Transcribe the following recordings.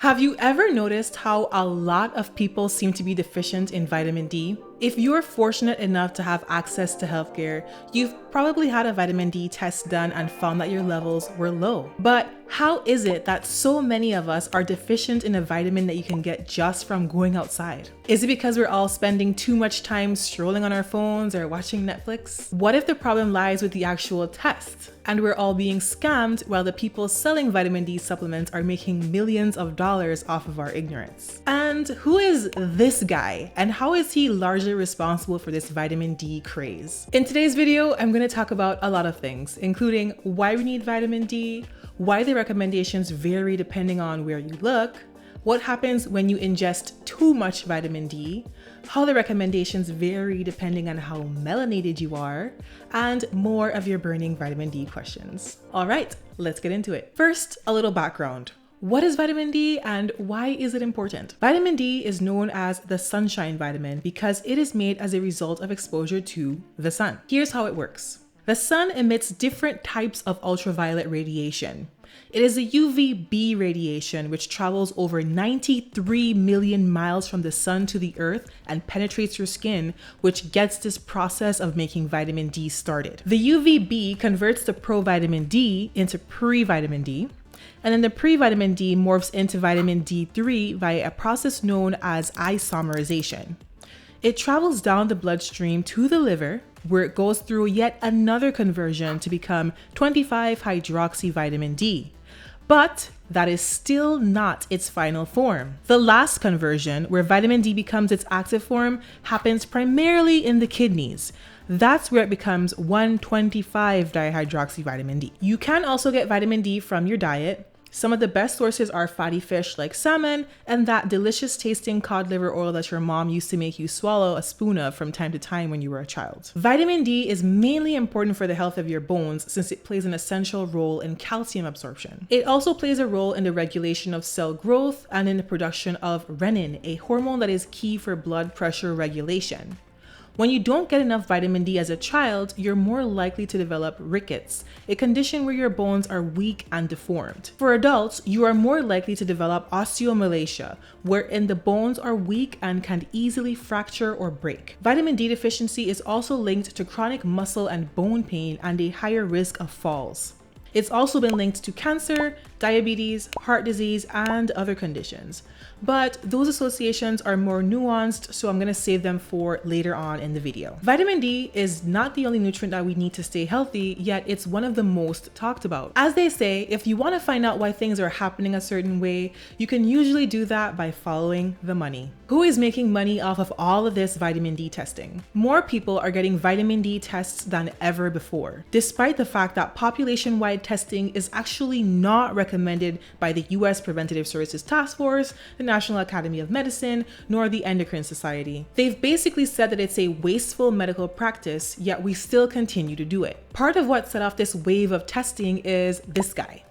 Have you ever noticed how a lot of people seem to be deficient in vitamin D? If you're fortunate enough to have access to healthcare, you've probably had a vitamin D test done and found that your levels were low. But how is it that so many of us are deficient in a vitamin that you can get just from going outside? Is it because we're all spending too much time strolling on our phones or watching Netflix? What if the problem lies with the actual test and we're all being scammed while the people selling vitamin D supplements are making millions of dollars off of our ignorance? And who is this guy and how is he largely responsible for this vitamin D craze? In today's video, I'm going to talk about a lot of things, including why we need vitamin D, why the recommendations vary depending on where you look, what happens when you ingest too much vitamin D, how the recommendations vary depending on how melanated you are, and more of your burning vitamin D questions. All right, let's get into it. First, a little background. What is vitamin D and why is it important? Vitamin D is known as the sunshine vitamin because it is made as a result of exposure to the sun. Here's how it works. The sun emits different types of ultraviolet radiation. It is a UVB radiation which travels over 93 million miles from the sun to the earth and penetrates your skin, which gets this process of making vitamin D started. The UVB converts the provitamin D into pre-vitamin D, and then the pre-vitamin D morphs into vitamin D3 via a process known as isomerization. It travels down the bloodstream to the liver, where it goes through yet another conversion to become 25-hydroxyvitamin D. But that is still not its final form. The last conversion, where vitamin D becomes its active form, happens primarily in the kidneys. That's where it becomes 1,25-dihydroxyvitamin D. You can also get vitamin D from your diet. Some of the best sources are fatty fish like salmon and that delicious tasting cod liver oil that your mom used to make you swallow a spoon of from time to time when you were a child. Vitamin D is mainly important for the health of your bones since it plays an essential role in calcium absorption. It also plays a role in the regulation of cell growth and in the production of renin, a hormone that is key for blood pressure regulation. When you don't get enough vitamin D as a child, you're more likely to develop rickets, a condition where your bones are weak and deformed. For adults, you are more likely to develop osteomalacia, wherein the bones are weak and can easily fracture or break. Vitamin D deficiency is also linked to chronic muscle and bone pain and a higher risk of falls. It's also been linked to cancer, diabetes, heart disease, and other conditions. But those associations are more nuanced, so I'm going to save them for later on in the video. Vitamin D is not the only nutrient that we need to stay healthy, yet it's one of the most talked about. As they say, if you want to find out why things are happening a certain way, you can usually do that by following the money. Who is making money off of all of this vitamin D testing? More people are getting vitamin D tests than ever before, despite the fact that population-wide testing is actually not recommended by the US Preventive Services Task Force, the National Academy of Medicine, nor the Endocrine Society. They've basically said that it's a wasteful medical practice, yet we still continue to do it. Part of what set off this wave of testing is this guy.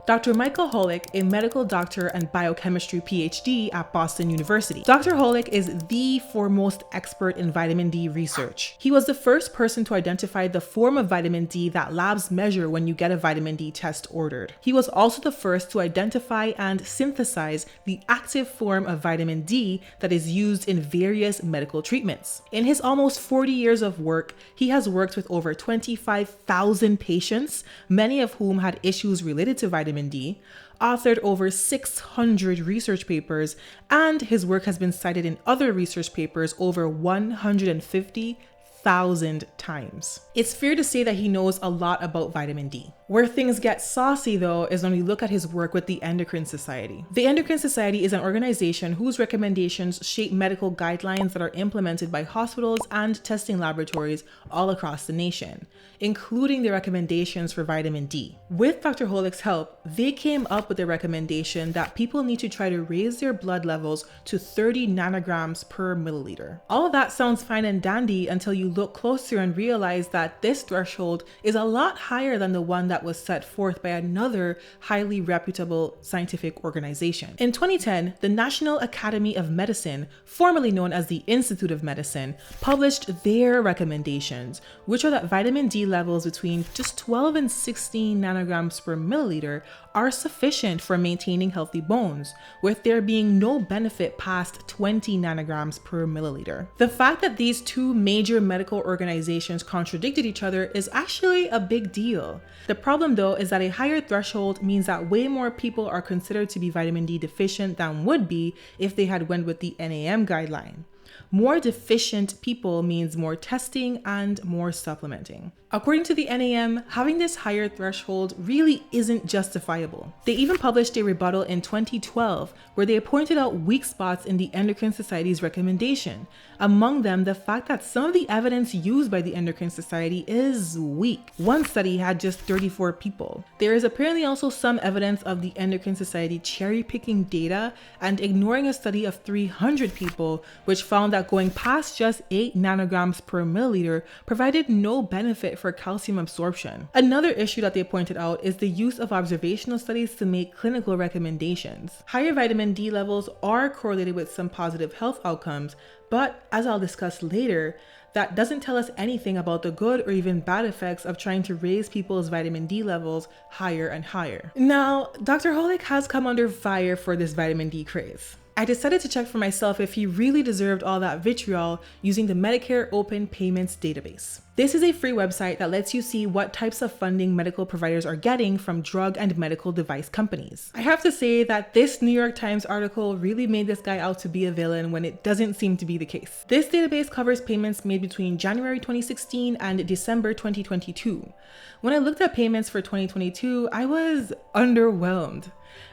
Dr. Michael Holick, a medical doctor and biochemistry PhD at Boston University. Dr. Holick is the foremost expert in vitamin D research. He was the first person to identify the form of vitamin D that labs measure when you get a vitamin D test ordered. He was also the first to identify and synthesize the active form of vitamin D that is used in various medical treatments. In his almost 40 years of work, he has worked with over 25,000 patients, many of whom had issues related to vitamin D, authored over 600 research papers, and his work has been cited in other research papers over 150,000 times. It's fair to say that he knows a lot about vitamin D. Where things get saucy though is when we look at his work with the Endocrine Society. The Endocrine Society is an organization whose recommendations shape medical guidelines that are implemented by hospitals and testing laboratories all across the nation, including the recommendations for vitamin D. With Dr. Holick's help, they came up with the recommendation that people need to try to raise their blood levels to 30 nanograms per milliliter. All of that sounds fine and dandy until you look closer and realize that this threshold is a lot higher than the one that was set forth by another highly reputable scientific organization. In 2010, the National Academy of Medicine, formerly known as the Institute of Medicine, published their recommendations, which are that vitamin D levels between just 12 and 16 nanograms per milliliter are sufficient for maintaining healthy bones, with there being no benefit past 20 nanograms per milliliter. The fact that these two major medical organizations contradicted each other is actually a big deal. The problem though is that a higher threshold means that way more people are considered to be vitamin D deficient than would be if they had went with the NAM guideline. More deficient people means more testing and more supplementing. According to the NAM, having this higher threshold really isn't justifiable. They even published a rebuttal in 2012 where they pointed out weak spots in the Endocrine Society's recommendation. Among them, the fact that some of the evidence used by the Endocrine Society is weak. One study had just 34 people. There is apparently also some evidence of the Endocrine Society cherry-picking data and ignoring a study of 300 people, which found that going past just 8 nanograms per milliliter provided no benefit for calcium absorption. Another issue that they pointed out is the use of observational studies to make clinical recommendations. Higher vitamin D levels are correlated with some positive health outcomes, but as I'll discuss later, that doesn't tell us anything about the good or even bad effects of trying to raise people's vitamin D levels higher and higher. Now, Dr. Holick has come under fire for this vitamin D craze. I decided to check for myself if he really deserved all that vitriol using the Medicare Open Payments database. This is a free website that lets you see what types of funding medical providers are getting from drug and medical device companies. I have to say that this New York Times article really made this guy out to be a villain when it doesn't seem to be the case. This database covers payments made between January 2016 and December 2022. When I looked at payments for 2022, I was underwhelmed.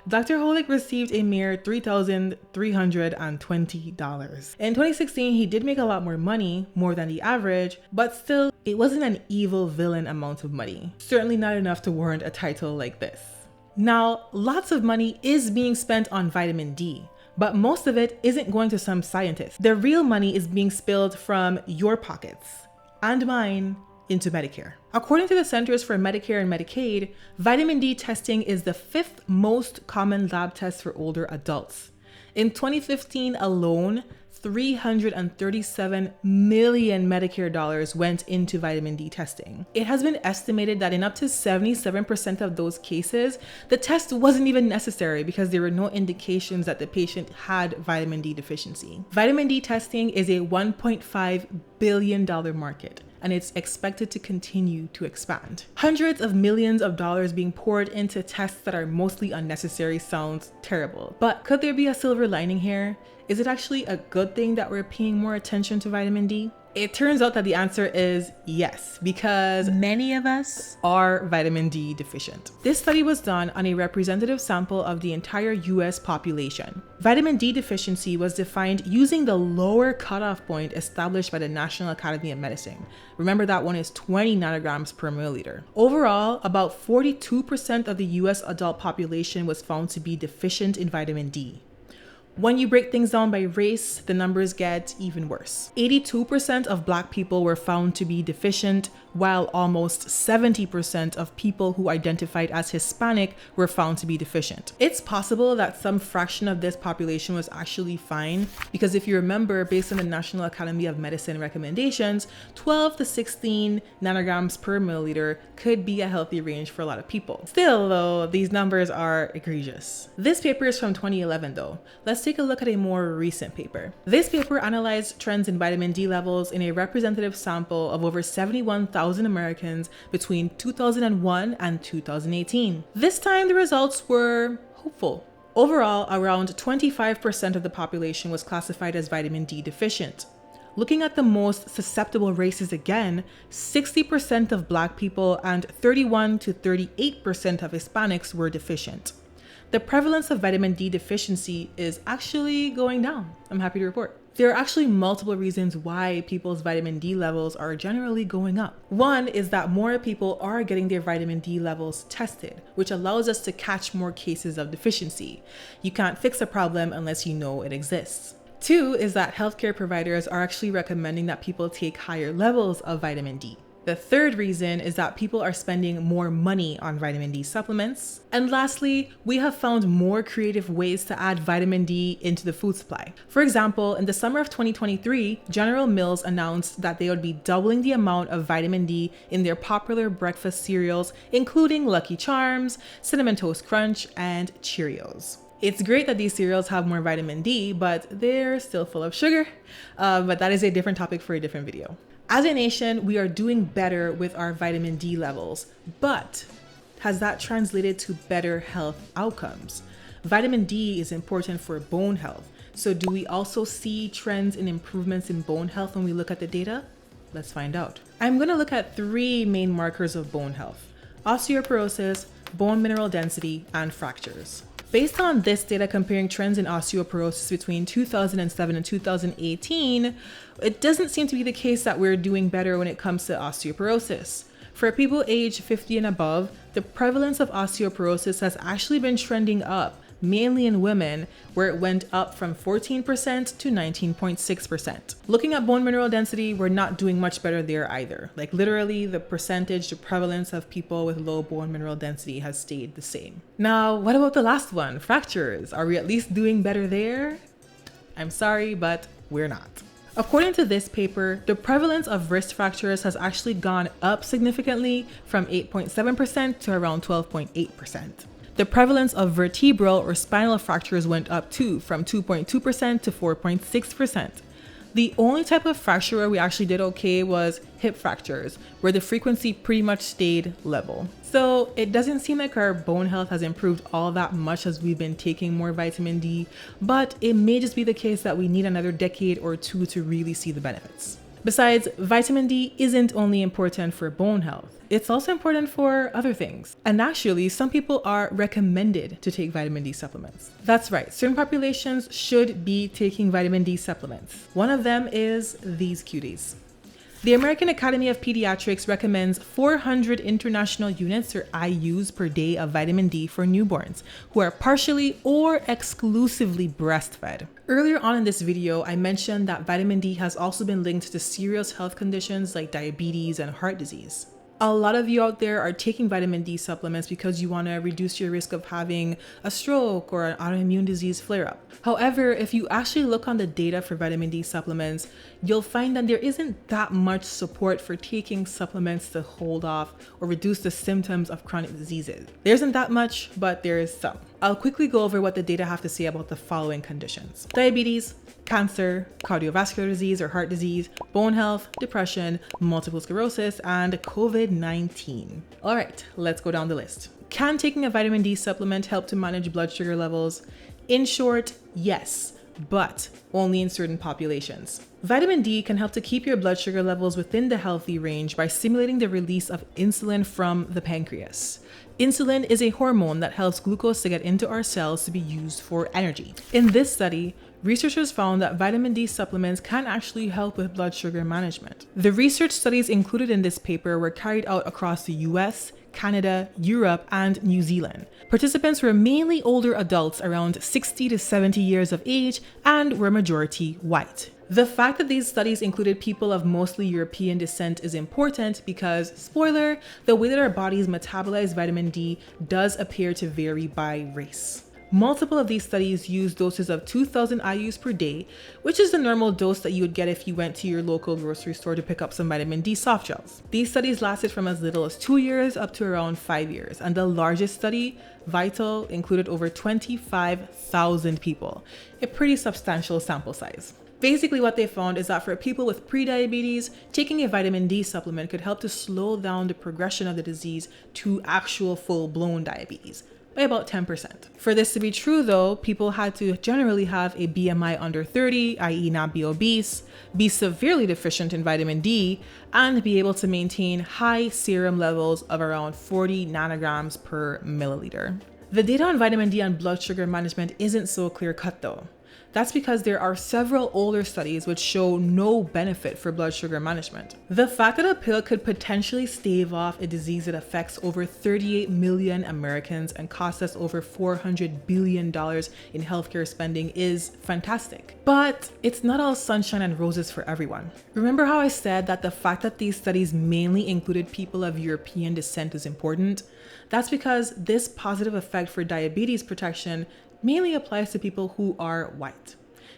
Dr. Holick received a mere $3,320. In 2016, he did make a lot more money, more than the average, but still, it wasn't an evil villain amount of money. Certainly not enough to warrant a title like this. Now, lots of money is being spent on vitamin D, but most of it isn't going to some scientists. The real money is being spilled from your pockets and mine into Medicare. According to the Centers for Medicare and Medicaid, vitamin D testing is the 5th most common lab test for older adults. In 2015 alone, $337 million Medicare dollars went into vitamin D testing. It has been estimated that in up to 77% of those cases, the test wasn't even necessary because there were no indications that the patient had vitamin D deficiency. Vitamin D testing is a $1.5 billion market, and it's expected to continue to expand. Hundreds of millions of dollars being poured into tests that are mostly unnecessary sounds terrible. But could there be a silver lining here? Is it actually a good thing that we're paying more attention to vitamin D? It turns out that the answer is yes, because many of us are vitamin D deficient. This study was done on a representative sample of the entire US population. Vitamin D deficiency was defined using the lower cutoff point established by the National Academy of Medicine. Remember, that one is 20 nanograms per milliliter. Overall, about 42% of the US adult population was found to be deficient in vitamin D. When you break things down by race, the numbers get even worse. 82% of Black people were found to be deficient, while almost 70% of people who identified as Hispanic were found to be deficient. It's possible that some fraction of this population was actually fine, because if you remember, based on the National Academy of Medicine recommendations, 12 to 16 nanograms per milliliter could be a healthy range for a lot of people. Still though, these numbers are egregious. This paper is from 2011 though. Let's take a look at a more recent paper. This paper analyzed trends in vitamin D levels in a representative sample of over 71,000 Americans between 2001 and 2018. This time the results were hopeful. Overall, around 25% of the population was classified as vitamin D deficient. Looking at the most susceptible races again, 60% of Black people and 31 to 38% of Hispanics were deficient. The prevalence of vitamin D deficiency is actually going down, I'm happy to report. There are actually multiple reasons why people's vitamin D levels are generally going up. One is that more people are getting their vitamin D levels tested, which allows us to catch more cases of deficiency. You can't fix a problem unless you know it exists. Two is that healthcare providers are actually recommending that people take higher levels of vitamin D. The third reason is that people are spending more money on vitamin D supplements. And lastly, we have found more creative ways to add vitamin D into the food supply. For example, in the summer of 2023, General Mills announced that they would be doubling the amount of vitamin D in their popular breakfast cereals, including Lucky Charms, Cinnamon Toast Crunch, and Cheerios. It's great that these cereals have more vitamin D, but they're still full of sugar. But that is a different topic for a different video. As a nation, we are doing better with our vitamin D levels, but has that translated to better health outcomes? Vitamin D is important for bone health. So do we also see trends in improvements in bone health when we look at the data? Let's find out. I'm going to look at three main markers of bone health: osteoporosis, bone mineral density, and fractures. Based on this data comparing trends in osteoporosis between 2007 and 2018, it doesn't seem to be the case that we're doing better when it comes to osteoporosis. For people aged 50 and above, the prevalence of osteoporosis has actually been trending up, mainly in women, where it went up from 14% to 19.6%. Looking at bone mineral density, we're not doing much better there either. Like literally the prevalence of people with low bone mineral density has stayed the same. Now, what about the last one, fractures? Are we at least doing better there? I'm sorry, but we're not. According to this paper, the prevalence of wrist fractures has actually gone up significantly from 8.7% to around 12.8%. The prevalence of vertebral or spinal fractures went up too, from 2.2% to 4.6%. The only type of fracture where we actually did okay was hip fractures, where the frequency pretty much stayed level. So it doesn't seem like our bone health has improved all that much as we've been taking more vitamin D, but it may just be the case that we need another decade or two to really see the benefits. Besides, vitamin D isn't only important for bone health, it's also important for other things. And actually, some people are recommended to take vitamin D supplements. That's right, certain populations should be taking vitamin D supplements. One of them is these cuties. The American Academy of Pediatrics recommends 400 international units or IUs per day of vitamin D for newborns who are partially or exclusively breastfed. Earlier on in this video, I mentioned that vitamin D has also been linked to serious health conditions like diabetes and heart disease. A lot of you out there are taking vitamin D supplements because you want to reduce your risk of having a stroke or an autoimmune disease flare-up. However, if you actually look on the data for vitamin D supplements, you'll find that there isn't that much support for taking supplements to hold off or reduce the symptoms of chronic diseases. There isn't that much, but there is some. I'll quickly go over what the data have to say about the following conditions: diabetes, cancer, cardiovascular disease or heart disease, bone health, depression, multiple sclerosis, and COVID-19. All right, let's go down the list. Can taking a vitamin D supplement help to manage blood sugar levels? In short, yes, but only in certain populations. Vitamin D can help to keep your blood sugar levels within the healthy range by stimulating the release of insulin from the pancreas. Insulin is a hormone that helps glucose to get into our cells to be used for energy. In this study, researchers found that vitamin D supplements can actually help with blood sugar management. The research studies included in this paper were carried out across the US, Canada, Europe, and New Zealand. Participants were mainly older adults around 60 to 70 years of age and were majority white. The fact that these studies included people of mostly European descent is important because, spoiler, the way that our bodies metabolize vitamin D does appear to vary by race. Multiple of these studies use doses of 2,000 IUs per day, which is the normal dose that you would get if you went to your local grocery store to pick up some vitamin D soft gels. These studies lasted from as little as 2 years up to around 5 years, and the largest study, Vital, included over 25,000 people, a pretty substantial sample size. Basically, what they found is that for people with prediabetes, taking a vitamin D supplement could help to slow down the progression of the disease to actual full-blown diabetes by about 10%. For this to be true though, people had to generally have a BMI under 30, i.e. not be obese, be severely deficient in vitamin D, and be able to maintain high serum levels of around 40 nanograms per milliliter. The data on vitamin D and blood sugar management isn't so clear-cut though. That's because there are several older studies which show no benefit for blood sugar management. The fact that a pill could potentially stave off a disease that affects over 38 million Americans and costs us over $400 billion in healthcare spending is fantastic. But it's not all sunshine and roses for everyone. Remember how I said that the fact that these studies mainly included people of European descent is important? That's because this positive effect for diabetes protection mainly applies to people who are white.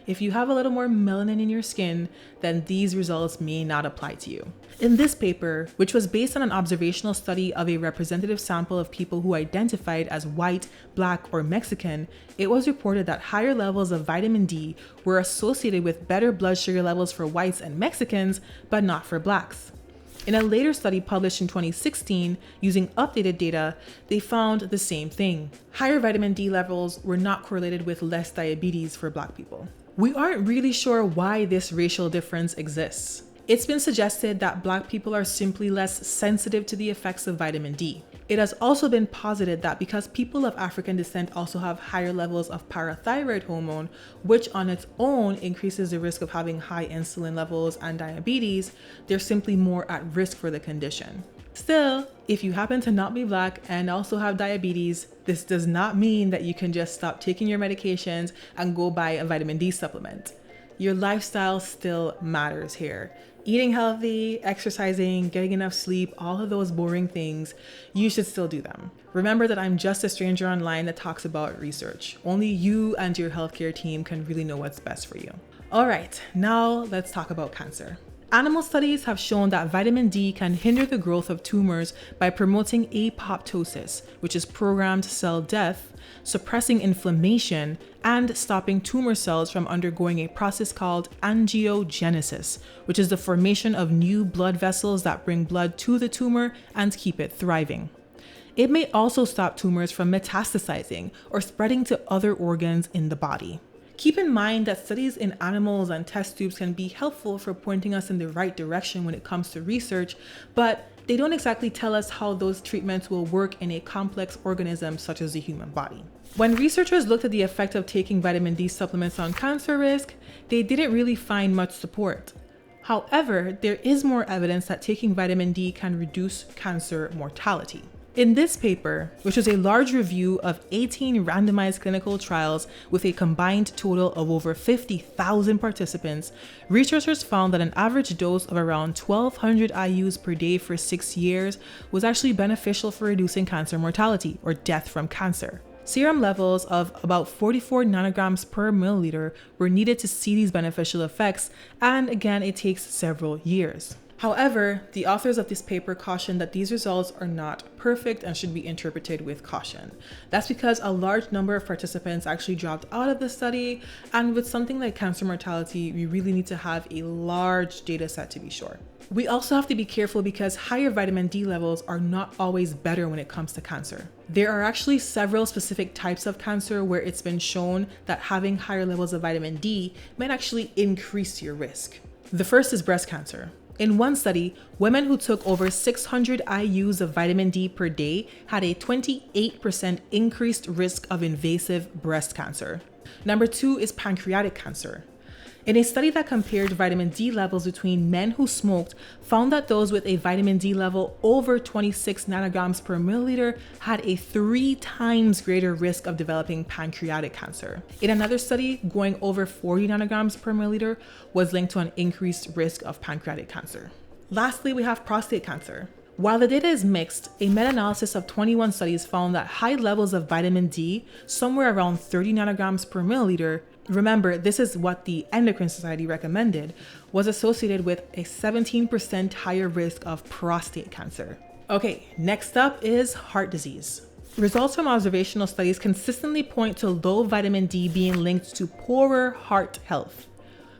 If you have a little more melanin in your skin, then these results may not apply to you. In this paper, which was based on an observational study of a representative sample of people who identified as white, black, or Mexican, it was reported that higher levels of vitamin D were associated with better blood sugar levels for whites and Mexicans, but not for blacks. In a later study published in 2016, using updated data, they found the same thing. Higher vitamin D levels were not correlated with less diabetes for black people. We aren't really sure why this racial difference exists. It's been suggested that black people are simply less sensitive to the effects of vitamin D. It has also been posited that because people of African descent also have higher levels of parathyroid hormone, which on its own increases the risk of having high insulin levels and diabetes, they're simply more at risk for the condition. Still, if you happen to not be black and also have diabetes, this does not mean that you can just stop taking your medications and go buy a vitamin D supplement. Your lifestyle still matters here. Eating healthy, exercising, getting enough sleep, all of those boring things, you should still do them. Remember that I'm just a stranger online that talks about research. Only you and your healthcare team can really know what's best for you. All right, now let's talk about cancer. Animal studies have shown that vitamin D can hinder the growth of tumors by promoting apoptosis, which is programmed cell death, suppressing inflammation, and stopping tumor cells from undergoing a process called angiogenesis, which is the formation of new blood vessels that bring blood to the tumor and keep it thriving. It may also stop tumors from metastasizing or spreading to other organs in the body. Keep in mind that studies in animals and test tubes can be helpful for pointing us in the right direction when it comes to research, but they don't exactly tell us how those treatments will work in a complex organism such as the human body. When researchers looked at the effect of taking vitamin D supplements on cancer risk, they didn't really find much support. However, there is more evidence that taking vitamin D can reduce cancer mortality. In this paper, which was a large review of 18 randomized clinical trials with a combined total of over 50,000 participants, researchers found that an average dose of around 1,200 IUs per day for 6 years was actually beneficial for reducing cancer mortality or death from cancer. Serum levels of about 44 nanograms per milliliter were needed to see these beneficial effects, and again, it takes several years. However, the authors of this paper cautioned that these results are not perfect and should be interpreted with caution. That's because a large number of participants actually dropped out of the study, and with something like cancer mortality, we really need to have a large data set to be sure. We also have to be careful because higher vitamin D levels are not always better when it comes to cancer. There are actually several specific types of cancer where it's been shown that having higher levels of vitamin D might actually increase your risk. The first is breast cancer. In one study, women who took over 600 IUs of vitamin D per day had a 28% increased risk of invasive breast cancer. Number 2 is pancreatic cancer. In a study that compared vitamin D levels between men who smoked, found that those with a vitamin D level over 26 nanograms per milliliter had a 3 times greater risk of developing pancreatic cancer. In another study, going over 40 nanograms per milliliter was linked to an increased risk of pancreatic cancer. Lastly, we have prostate cancer. While the data is mixed, a meta-analysis of 21 studies found that high levels of vitamin D, somewhere around 30 nanograms per milliliter, remember, this is what the Endocrine Society recommended, was associated with a 17% higher risk of prostate cancer. Okay, next up is heart disease. Results from observational studies consistently point to low vitamin D being linked to poorer heart health.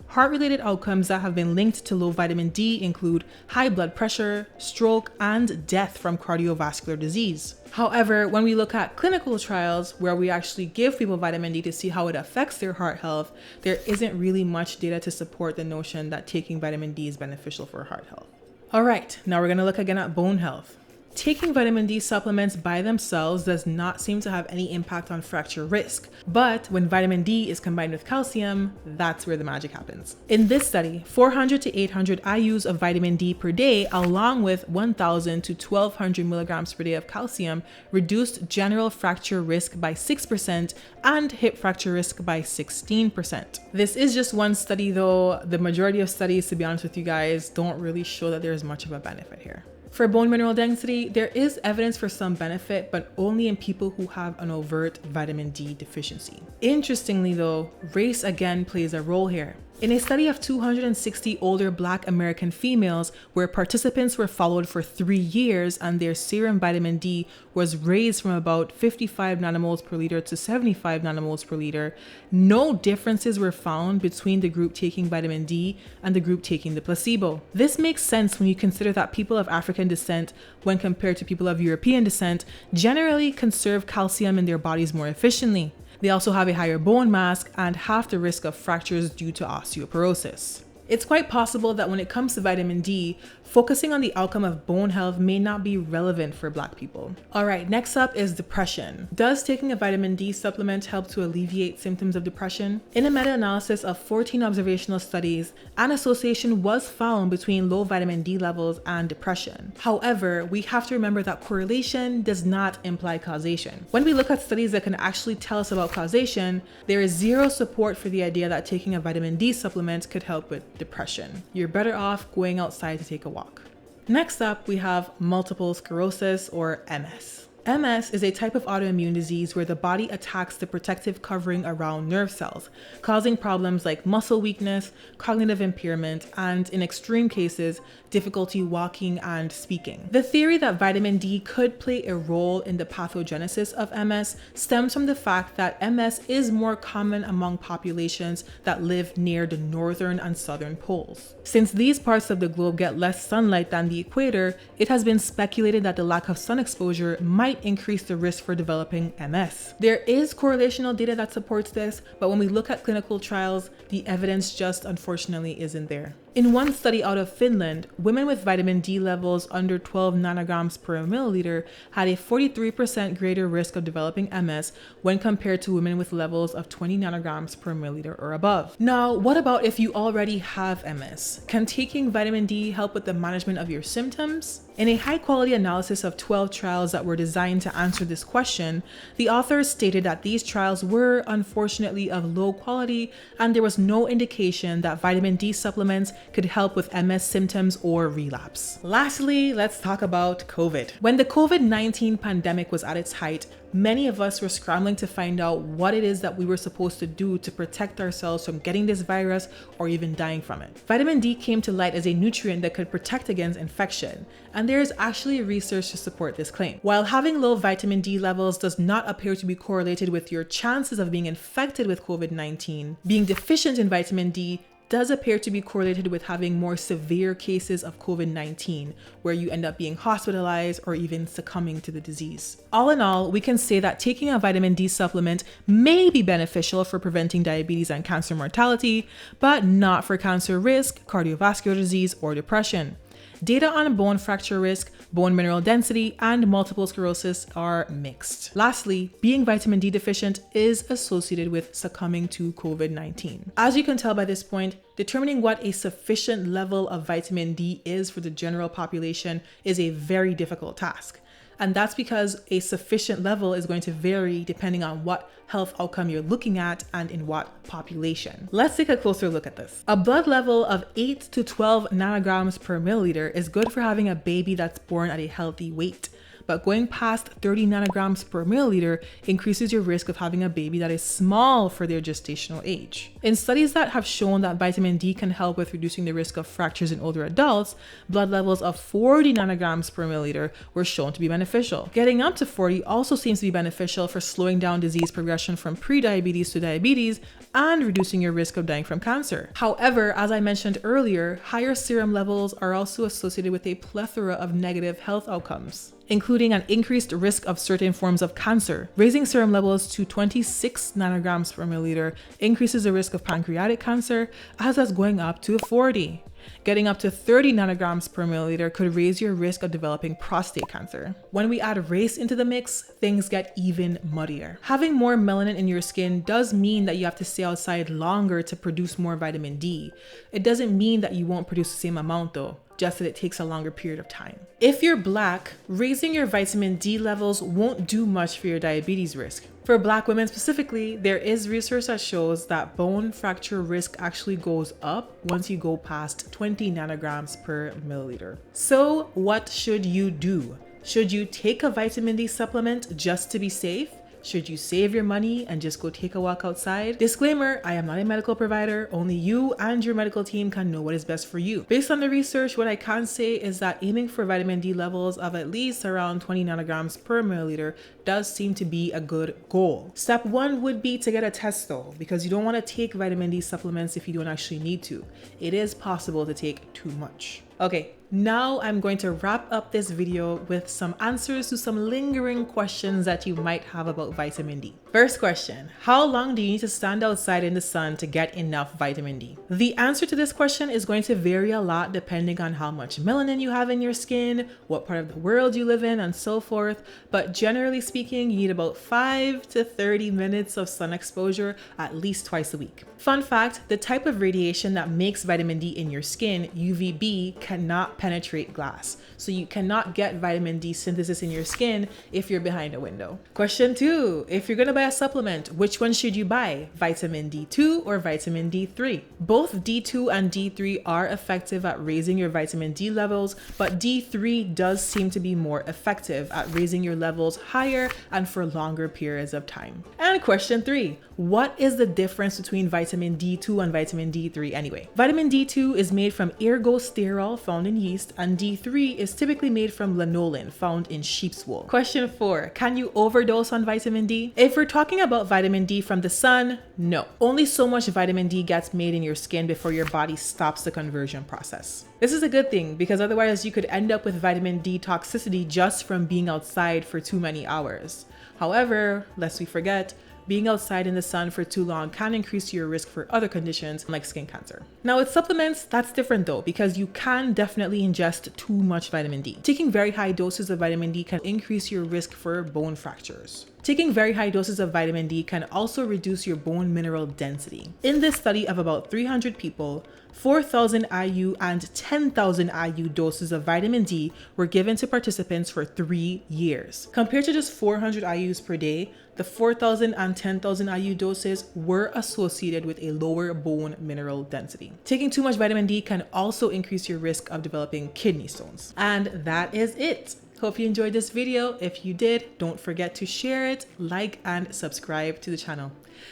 Heart-related outcomes that have been linked to low vitamin D include high blood pressure, stroke, and death from cardiovascular disease. However, when we look at clinical trials where we actually give people vitamin D to see how it affects their heart health, there isn't really much data to support the notion that taking vitamin D is beneficial for heart health. All right, now we're going to look again at bone health. Taking vitamin D supplements by themselves does not seem to have any impact on fracture risk, but when vitamin D is combined with calcium, that's where the magic happens. In this study, 400 to 800 IUs of vitamin D per day, along with 1,000 to 1,200 milligrams per day of calcium, reduced general fracture risk by 6% and hip fracture risk by 16%. This is just one study though. The majority of studies, to be honest with you guys, don't really show that there's much of a benefit here. For bone mineral density, there is evidence for some benefit, but only in people who have an overt vitamin D deficiency. Interestingly though, race again plays a role here. In a study of 260 older Black American females where participants were followed for 3 years and their serum vitamin D was raised from about 55 nanomoles per liter to 75 nanomoles per liter, no differences were found between the group taking vitamin D and the group taking the placebo. This makes sense when you consider that people of African descent, when compared to people of European descent, generally conserve calcium in their bodies more efficiently. They also have a higher bone mass and half the risk of fractures due to osteoporosis. It's quite possible that when it comes to vitamin D, focusing on the outcome of bone health may not be relevant for Black people. All right, next up is depression. Does taking a vitamin D supplement help to alleviate symptoms of depression? In a meta-analysis of 14 observational studies, an association was found between low vitamin D levels and depression. However, we have to remember that correlation does not imply causation. When we look at studies that can actually tell us about causation, there is zero support for the idea that taking a vitamin D supplement could help with depression. You're better off going outside to take a walk. Next up, we have multiple sclerosis or MS. MS is a type of autoimmune disease where the body attacks the protective covering around nerve cells, causing problems like muscle weakness, cognitive impairment, and in extreme cases, difficulty walking and speaking. The theory that vitamin D could play a role in the pathogenesis of MS stems from the fact that MS is more common among populations that live near the northern and southern poles. Since these parts of the globe get less sunlight than the equator, it has been speculated that the lack of sun exposure might increase the risk for developing MS. There is correlational data that supports this, but when we look at clinical trials, the evidence just unfortunately isn't there. In one study out of Finland, women with vitamin D levels under 12 nanograms per milliliter had a 43% greater risk of developing MS when compared to women with levels of 20 nanograms per milliliter or above. Now, what about if you already have MS? Can taking vitamin D help with the management of your symptoms? In a high-quality analysis of 12 trials that were designed to answer this question, the authors stated that these trials were unfortunately of low quality and there was no indication that vitamin D supplements could help with MS symptoms or relapse. Lastly, let's talk about COVID. When the COVID-19 pandemic was at its height, many of us were scrambling to find out what it is that we were supposed to do to protect ourselves from getting this virus or even dying from it. Vitamin D came to light as a nutrient that could protect against infection, and there is actually research to support this claim. While having low vitamin D levels does not appear to be correlated with your chances of being infected with COVID-19, being deficient in vitamin D does appear to be correlated with having more severe cases of COVID-19, where you end up being hospitalized or even succumbing to the disease. All in all, we can say that taking a vitamin D supplement may be beneficial for preventing diabetes and cancer mortality, but not for cancer risk, cardiovascular disease, or depression. Data on bone fracture risk, bone mineral density, and multiple sclerosis are mixed. Lastly, being vitamin D deficient is associated with succumbing to COVID-19. As you can tell by this point, determining what a sufficient level of vitamin D is for the general population is a very difficult task. And that's because a sufficient level is going to vary depending on what health outcome you're looking at and in what population. Let's take a closer look at this. A blood level of 8 to 12 nanograms per milliliter is good for having a baby that's born at a healthy weight. But going past 30 nanograms per milliliter increases your risk of having a baby that is small for their gestational age. In studies that have shown that vitamin D can help with reducing the risk of fractures in older adults, blood levels of 40 nanograms per milliliter were shown to be beneficial. Getting up to 40 also seems to be beneficial for slowing down disease progression from prediabetes to diabetes and reducing your risk of dying from cancer. However, as I mentioned earlier, higher serum levels are also associated with a plethora of negative health outcomes, including an increased risk of certain forms of cancer. Raising serum levels to 26 nanograms per milliliter increases the risk of pancreatic cancer, as does going up to 40. Getting up to 30 nanograms per milliliter could raise your risk of developing prostate cancer. When we add race into the mix, things get even muddier. Having more melanin in your skin does mean that you have to stay outside longer to produce more vitamin D. It doesn't mean that you won't produce the same amount though, just that it takes a longer period of time. If you're Black, raising your vitamin D levels won't do much for your diabetes risk. For Black women specifically, there is research that shows that bone fracture risk actually goes up once you go past 20 nanograms per milliliter. So what should you do? Should you take a vitamin D supplement just to be safe? Should you save your money and just go take a walk outside? Disclaimer, I am not a medical provider. Only you and your medical team can know what is best for you. Based on the research, what I can say is that aiming for vitamin D levels of at least around 20 nanograms per milliliter does seem to be a good goal. Step 1 would be to get a test though, because you don't want to take vitamin D supplements if you don't actually need to. It is possible to take too much. Okay, now I'm going to wrap up this video with some answers to some lingering questions that you might have about vitamin D. First question, how long do you need to stand outside in the sun to get enough vitamin D? The answer to this question is going to vary a lot depending on how much melanin you have in your skin, what part of the world you live in, and so forth. But generally speaking, you need about 5 to 30 minutes of sun exposure at least twice a week. Fun fact, the type of radiation that makes vitamin D in your skin, UVB, cannot penetrate glass. So you cannot get vitamin D synthesis in your skin if you're behind a window. Question 2, if you're gonna buy a supplement, which one should you buy? Vitamin D2 or vitamin D3? Both D2 and D3 are effective at raising your vitamin D levels, but D3 does seem to be more effective at raising your levels higher and for longer periods of time. And question 3, what is the difference between vitamin D2 and vitamin D3 anyway? Vitamin D2 is made from ergosterol found in yeast, and D3 is typically made from lanolin found in sheep's wool. Question 4, can you overdose on vitamin D? If we're talking about vitamin D from the sun, no. Only so much vitamin D gets made in your skin before your body stops the conversion process. This is a good thing because otherwise you could end up with vitamin D toxicity just from being outside for too many hours. However, lest we forget, being outside in the sun for too long can increase your risk for other conditions like skin cancer. Now with supplements, that's different though, because you can definitely ingest too much vitamin D. Taking very high doses of vitamin D can increase your risk for bone fractures. Taking very high doses of vitamin D can also reduce your bone mineral density. In this study of about 300 people, 4,000 IU and 10,000 IU doses of vitamin D were given to participants for 3 years. Compared to just 400 IUs per day, the 4,000 and 10,000 IU doses were associated with a lower bone mineral density. Taking too much vitamin D can also increase your risk of developing kidney stones. And that is it. Hope you enjoyed this video. If you did, don't forget to share it, like, and subscribe to the channel.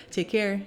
Take care.